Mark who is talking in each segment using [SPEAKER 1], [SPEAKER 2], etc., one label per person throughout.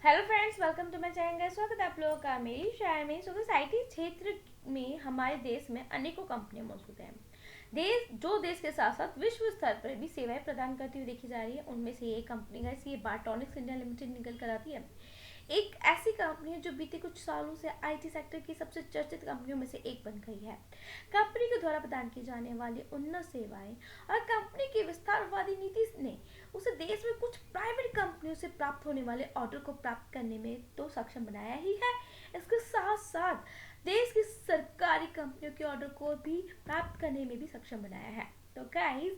[SPEAKER 1] Hello friends, welcome to my channel. स्वागत है आप लोगों का मेरी शहर में। आईटी क्षेत्र में हमारे देश में अनेकों कंपनियां मौजूद हैं। देश के साथ साथ विश्व स्तर पर भी सेवाएं प्रदान करती हुई देखी जा रही है। उनमें से एक कंपनी है, ये बार्टोनिक्स इंडिया लिमिटेड निकल कर आती है। एक ऐसी कंपनी है जो बीते कुछ सालों से आईटी सेक्टर की सबसे चर्चित कंपनियों में से एक बन गई है। कंपनी के द्वारा प्रदान की जाने वाली उन्नत सेवाएं और कंपनी की विस्तारवादी नीति ने उसे देश में कुछ प्राइवेट कंपनियों से प्राप्त होने वाले ऑर्डर को प्राप्त करने में तो सक्षम बनाया ही है, इसके साथ साथ देश की सरकारी कंपनियों के ऑर्डर को भी प्राप्त करने में भी सक्षम बनाया है। तो गाइस,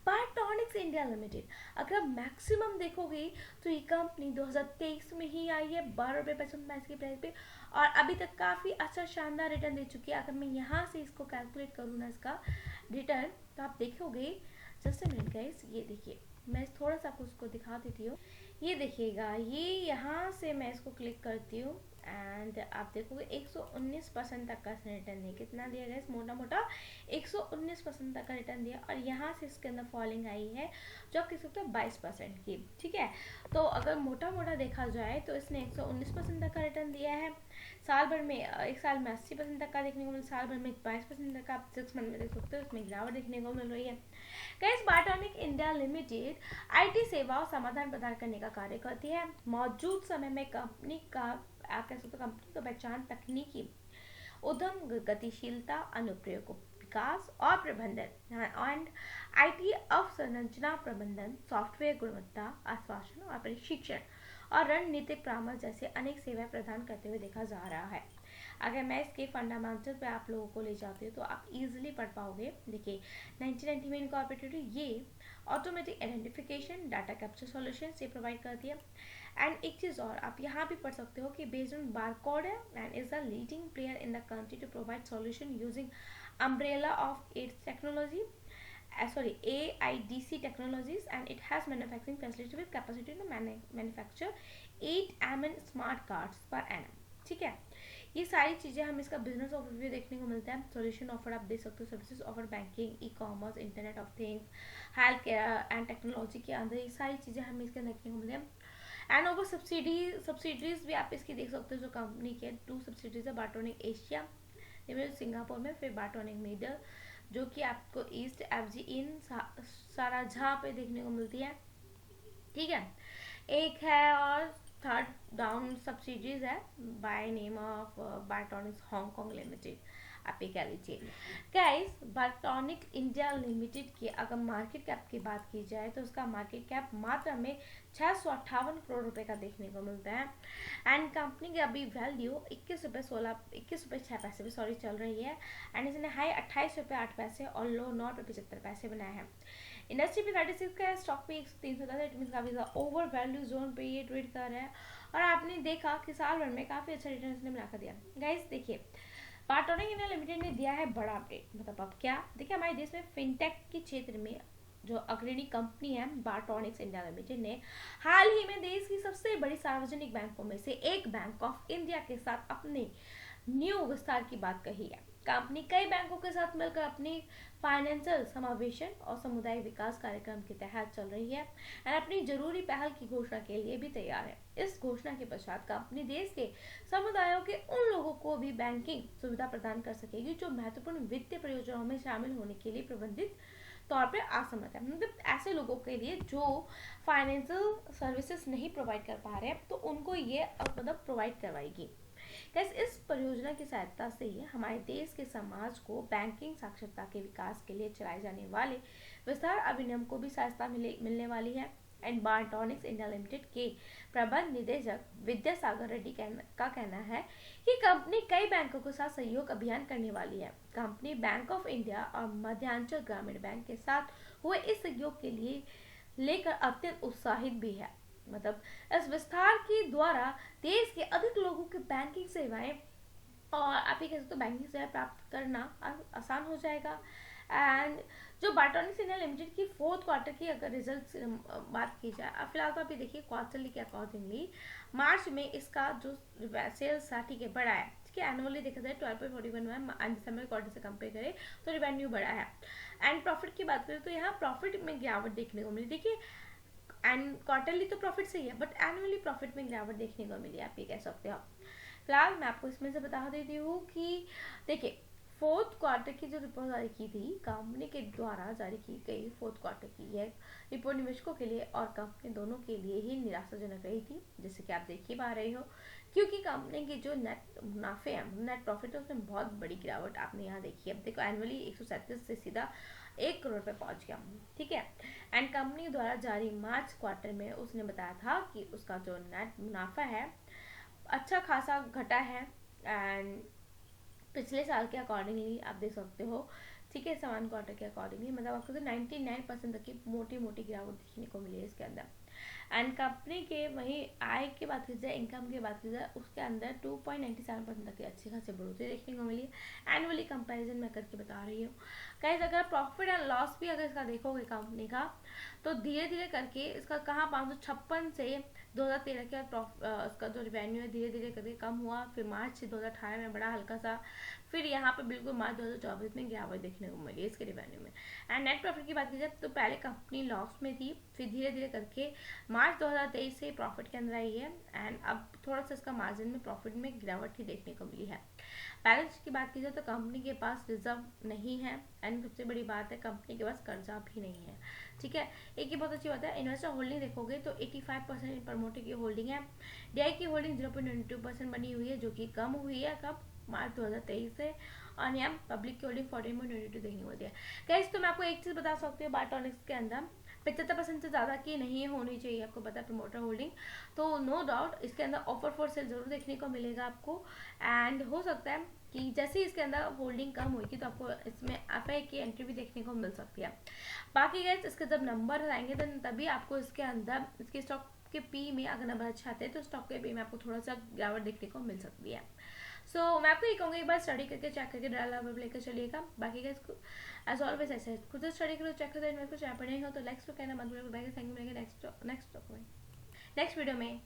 [SPEAKER 1] बार्टोनिक्स इंडिया लिमिटेड अगर मैक्सिमम देखोगे तो ये कंपनी 2023 में ही आई है 12.55 की प्राइस पे, और अभी तक काफ़ी अच्छा शानदार रिटर्न दे चुकी है। अगर मैं यहाँ से इसको कैलकुलेट करूँ ना, इसका रिटर्न, तो आप देखोगे, जस्ट अ मिनट गाइस, ये देखिए, मैं थोड़ा सा आपको उसको दिखा देती हूँ। ये देखिएगा, ये यहाँ से मैं इसको क्लिक करती हूँ एंड आप देखोगे 119% तक का इसने रिटर्न दिया। कितना दिया गया, मोटा मोटा 119% तक का रिटर्न दिया। और यहाँ से इसके अंदर फॉलिंग आई है जो आप कह सकते हो 22% की। ठीक है, तो अगर मोटा मोटा देखा जाए तो इसने 119% तक का रिटर्न दिया है। साल भर में, एक साल में 80% तक का देखने को मिला, साल भर में 22% तक का आप 6 मंथ में देख सकते हो इसमें गिरावट देखने को मिल रही है। गाइस, बार्टोनिक इंडिया लिमिटेड आईटी सेवा और समाधान प्रदान करने का कार्य करती है। मौजूद समय में कंपनी का, आप कह सकते हो, कंपनी का पहचान तकनीकी उद्यम गतिशीलता, अनुप्रयोग विकास और प्रबंधन एंड आईटी अवसंरचना प्रबंधन, सॉफ्टवेयर गुणवत्ता आश्वासन और प्रशिक्षण और रणनीतिक परामर्श जैसे अनेक सेवाएं प्रदान करते हुए देखा जा रहा है। अगर मैं इसके फंडामेंटल पे आप लोगों को ले जाती हूँ तो आप इजीली पढ़ पाओगे। देखिए, 1990 में इनकॉर्पोरेटेड ये automatic identification data capture solution से प्रोवाइड करती है। एंड एक चीज़ और आप यहाँ भी पढ़ सकते हो कि बेस्ड ऑन बारकोड है and is the leading player in the country to provide solution using umbrella of its technology, AIDC technologies, and it has manufacturing facility with capacity to manufacture 8 MN smart cards per annum। ठीक है, ये सारी चीज़ें हम इसका business overview देखने को मिलता है। सॉल्यूशन ऑफर आप देख सकते हो, services offer banking, e commerce, internet of things, health care and technology के अंदर ये सारी चीज़ें हमें इसके देखने को मिलती हैं। एंड ओवर सब्सिडीज भी आप इसकी देख सकते हो। जो कंपनी के 2 सब्सिडीज है, बार्टोनिक एशिया लिमिटेड सिंगापुर में, फिर बार्टोनिक मीडिया जो कि आपको ईस्ट एफजी इन साराझा पे देखने को मिलती है। ठीक है, एक है और थर्ड डाउन सब्सिडीज है by name of Bartonics Hong Kong limited, आप ये कह लीजिए। गाइस, बार्टोनिक इंडिया लिमिटेड की अगर मार्केट कैप की बात की जाए तो उसका मार्केट कैप मात्र में 658 करोड़ रुपए का देखने को मिलता है। एंड कंपनी की अभी वैल्यू 21 रुपये 6 पैसे चल रही है। एंड इसने हाई 28 रुपये 8 पैसे और लो 9 रुपये 75 पैसे बनाया है। इंडस्ट्री पे 36 का है, स्टॉक पे 310 है, इट मीन काफ़ी ज़्यादा ओवर वैल्यू जोन पे ये ट्रेड कर रहा है। और आपने देखा कि साल भर में काफ़ी अच्छा रिटर्न इसने बनाकर दिया। गाइस देखिए, बार्टोनिक इंडिया लिमिटेड ने दिया है बड़ा अपडेट। मतलब अब क्या, देखिए, हमारे देश में फिनटेक के क्षेत्र में जो अग्रणी कंपनी है बार्टोनिक्स इंडिया लिमिटेड ने हाल ही में देश की सबसे बड़ी सार्वजनिक बैंकों में से एक बैंक ऑफ इंडिया के साथ अपने न्यू विस्तार की बात कही है। कंपनी कई बैंकों के साथ मिलकर अपनी फाइनेंशियल समावेशन और समुदाय विकास कार्यक्रम के तहत चल रही है और अपनी जरूरी पहल की घोषणा के लिए भी तैयार है। इस घोषणा के पश्चात कंपनी देश के समुदायों के उन लोगों को भी बैंकिंग सुविधा प्रदान कर सकेगी जो महत्वपूर्ण वित्तीय परियोजनाओं में शामिल होने के लिए प्रबंधित तौर पर असमर्थ है। मतलब ऐसे लोगों के लिए जो फाइनेंशियल सर्विसेज नहीं प्रोवाइड कर पा रहे हैं, तो उनको ये मतलब प्रोवाइड करवाएगी। इस परियोजना की सहायता से ही हमारे देश के समाज को बैंकिंग साक्षरता के विकास के लिए चलाए जाने वाले विस्तार अभियान को भी सहायता मिलने वाली है। एंड बार्टोनिक्स इंडिया लिमिटेड के प्रबंध निदेशक विद्यासागर रेड्डी का कहना है कि कंपनी कई बैंकों के साथ सहयोग अभियान करने वाली है। कंपनी बैंक ऑफ इंडिया और मध्यांचल ग्रामीण बैंक के साथ हुए इस सहयोग के लिए लेकर अत्यंत उत्साहित भी है। मतलब इस विस्तार के द्वारा देश के अधिक लोगों की बैंकिंग सेवाएं और आप ये कह सकते हो बैंकिंग सेवाएं प्राप्त करना आसान हो जाएगा। एंड जो बार्टोनिक्स इंडिया लिमिटेड की 4th क्वार्टर की अगर रिजल्ट बात की जाए, फिलहाल तो अभी देखिए क्वार्टरली के अकॉर्डिंगली मार्च में इसका जो सेल्स था, ठीक है, बढ़ा है। ठीक है, एनुअली देखा जाए 12.41 है, दिसंबर क्वार्टर से कंपेयर करें तो रेवेन्यू बढ़ा है। एंड प्रॉफिट की बात करें तो यहाँ प्रॉफिट में गिरावट देखने को मिली। देखिए, एंड क्वार्टरली तो प्रॉफिट सही है, बट एनुअली प्रॉफिट में गिरावट देखने को मिली, आप ये कह सकते हो। फिलहाल मैं आपको इसमें से बता देती हूँ कि देखिए, फोर्थ क्वार्टर की जो रिपोर्ट जारी की थी कंपनी के द्वारा, जारी की गई फोर्थ क्वार्टर की यह रिपोर्ट निवेशकों के लिए और कंपनी दोनों के लिए ही निराशाजनक रही थी, जैसे कि आप देख ही पा रहे हो, क्योंकि कंपनी की जो नेट मुनाफे हैं, नेट प्रॉफिट है, उसमें बहुत बड़ी गिरावट आपने यहाँ देखी है। अब देखो, एनुअली 137 से सीधा 1 करोड़ पे पहुंच गया, ठीक है। एंड कंपनी द्वारा जारी मार्च क्वार्टर में उसने बताया था कि उसका जो नेट मुनाफा है अच्छा खासा घटा है, एंड पिछले साल के अकॉर्डिंगली आप देख सकते हो, ठीक है, समान क्वार्टर के अकॉर्डिंगली, मतलब आपको तो 99% तक की मोटी मोटी गिरावट देखने को मिली है इसके अंदर। एंड कंपनी के वहीं आय की बात की जाए, इनकम की बात की जाए, उसके अंदर 2.97% तक की अच्छी खासी बढ़ोतरी देखने को मिली है। एनुअली कंपैरिजन मैं करके बता रही हूँ। कई जगह प्रॉफिट एंड लॉस भी अगर इसका देखोगे कंपनी का, तो धीरे धीरे करके इसका कहाँ 556 से 2013 के उसका जो रेवेन्यू है धीरे धीरे करके कम हुआ, फिर मार्च 2018 में बड़ा हल्का सा, फिर यहाँ पे बिल्कुल मार्च 2024 में गिरावट देखने को मिली इसके रेवेन्यू में। एंड नेट प्रॉफिट की बात की जाए तो पहले कंपनी लॉस में थी, फिर धीरे धीरे करके मार्च 2023 से प्रॉफिट के अंदर आई है, एंड अब थोड़ा सा इसका मार्जिन में प्रॉफिट में गिरावट ही देखने को मिली है। बैलेंस शीट की बात की जाए तो कंपनी के पास रिजर्व नहीं है, एंड सबसे बड़ी बात है कंपनी के पास कर्जा भी नहीं है, ठीक है। एक ही बहुत अच्छी बात है, इन्वेस्टर होल्डिंग देखोगे तो 85% प्रमोटर की होल्डिंग है, डीआई की होल्डिंग 0.92% बनी हुई है, जो कि कम हुई है कब, मार्च 2023 से, और यहाँ पब्लिक की होल्डिंग 14.22 देखने को मिलती है। गाइस, तो मैं आपको एक चीज़ बता सकती हूँ, बायोट्रॉनिक्स के अंदर 75% से ज़्यादा की नहीं होनी चाहिए, आपको पता है, प्रमोटर होल्डिंग। तो नो डाउट इसके अंदर ऑफर फॉर सेल जरूर देखने को मिलेगा आपको, एंड हो सकता है कि जैसे ही इसके अंदर होल्डिंग कम होगी तो आपको इसमें एफआई की एंट्री भी देखने को मिल सकती है। बाकी गाइस, इसके जब नंबर आएंगे तो तभी आपको इसके अंदर इसके स्टॉक के पी में अगर नंबर अच्छे आते हैं तो स्टॉक के पी में आपको थोड़ा सा गिरावट देखने को मिल सकती है। सो मैं आपको ये कहूँगी, एक बार स्टडी करके चेक करके डाला लेकर चलिएगा। बाकी का इसको एज ऑलवेज ऐसे खुद स्टडी करो, चेक करो, इन्वेस्ट को चाहे पढ़ेंगे तो नेक्स्ट कहना मत भूलिएगा। नेक्स्ट वीडियो में